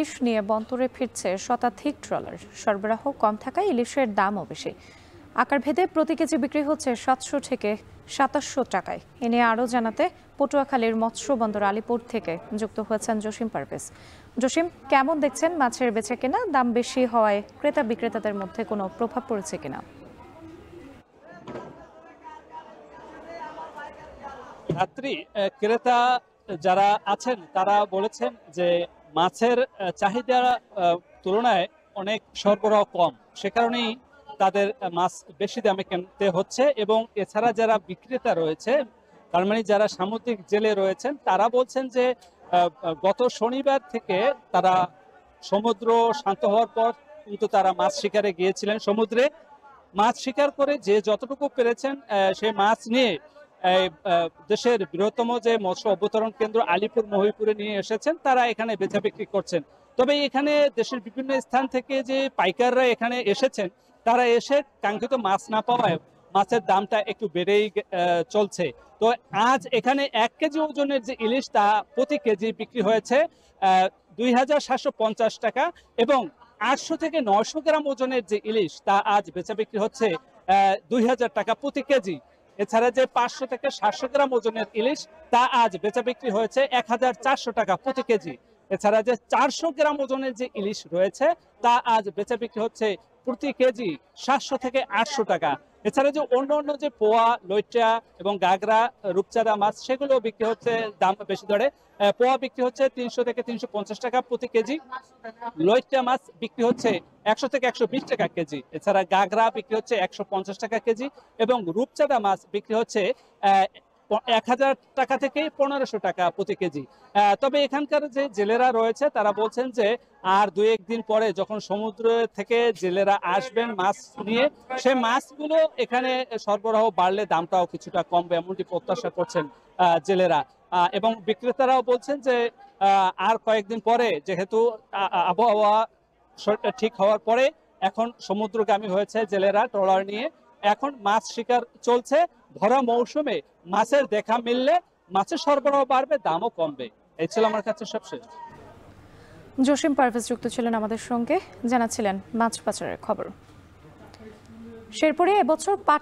ইলিশ নিয়ে বন্দরে ফিরছে শতাধিক ট্রলার। সরবরাহ কম থাকায় ইলিশের দামও বেশি। আকার ভেদে প্রতি কেজি বিক্রি হচ্ছে 700 থেকে 2700 টাকায়। এ নিয়ে আরও জানাতে পটুয়াখালীর মৎস্য বন্দর আলীপুর থেকে যুক্ত হয়েছেন জসিম পারভেজ। জসিম, কেমন দেখছেন মাছের বেচাকেনা? দাম বেশি হওয়ায় ক্রেতা বিক্রেতাদের মধ্যে কোনো প্রভাব পড়েছে কিনা? যাত্রী ক্রেতা যারা আছেন তারা বলেছেন যে মাছের চাহিদা তুলনায় অনেক সরবরাহ কম, সে কারণেই তাদের মাছ বেশি দামে কিনতে হচ্ছে। এবং এছাড়া যারা বিক্রেতা রয়েছে, তার মানে যারা সামুদ্রিক জেলে রয়েছেন, তারা বলছেন যে গত শনিবার থেকে তারা সমুদ্র শান্ত হওয়ার পর কিন্তু তারা মাছ শিকারে গিয়েছিলেন। সমুদ্রে মাছ শিকার করে যে যতটুকু পেরেছেন সে মাছ নিয়ে দেশের বৃহত্তম যে মৎস্য অবতরণ কেন্দ্র আলীপুর মহিপুরে নিয়ে এসেছেন, তারা এখানে বেচা বিক্রি করছেন। তবে এখানে দেশের বিভিন্ন স্থান থেকে যে পাইকাররা এখানে এসেছেন, তারা এসে কাঙ্ক্ষিত মাছ না পাওয়ায় মাছের দামটা একটু বেড়েই চলছে। তো আজ এখানে 1 কেজি ওজনের যে ইলিশ, তা প্রতি কেজি বিক্রি হয়েছে 2750 টাকা, এবং 800 থেকে 900 গ্রাম ওজনের যে ইলিশ, তা আজ বেচা বিক্রি হচ্ছে 2000 টাকা প্রতি কেজি। এছাড়া যে 500 থেকে 700 গ্রাম ওজনের ইলিশ, তা আজ বেচা বিক্রি হয়েছে 1400 টাকা প্রতি কেজি। এছাড়া যে 400 গ্রাম ওজনের যে ইলিশ রয়েছে, তা আজ বেচা বিক্রি হচ্ছে প্রতি কেজি 700 থেকে 800 টাকা। এছাড়া যে অন্য যে পোয়া, লইট্টা এবং গাগরা, রূপচাঁদা মাছ, সেগুলো বিক্রি হচ্ছে দাম বেশি দরে। পোয়া বিক্রি হচ্ছে 300 থেকে 350 টাকা প্রতি কেজি। লইট্টা মাছ বিক্রি হচ্ছে 100 থেকে 120 টাকা কেজি। এছাড়া গাগরা বিক্রি হচ্ছে 150 টাকা কেজি, এবং রূপচাঁদা মাছ বিক্রি হচ্ছে 1000 টাকা থেকে 1500 টাকা প্রতি কেজি। তবে এখানকার যে জেলেরা রয়েছে, তারা বলছেন যে আর 2-1 দিন পরে যখন সমুদ্র থেকে জেলেরা আসবেন মাছ নিয়ে, সে মাছগুলো এখানে সরবরাহ বাড়লে দামটাও কিছুটা কমবে, এমনটি প্রত্যাশা করছেন জেলেরা। এবং বিক্রেতারাও বলছেন যে আর কয়েকদিন পরে, যেহেতু আবহাওয়া ঠিক হওয়ার পরে এখন সমুদ্রগামী হয়েছে জেলেরা ট্রলার নিয়ে, এখন মাছ শিকার চলছে। ভরা মৌসুমে মাছের দেখা মিললে মাছের সরবরাহ বাড়বে, দামও কমবে। এই ছিল আমার কাছে সবশেষ। জসিম পারভেজ যুক্ত ছিলেন আমাদের সঙ্গে, জানাচ্ছিলেন মাছ পাচারের খবর। শেরপুরে এবছর পাটে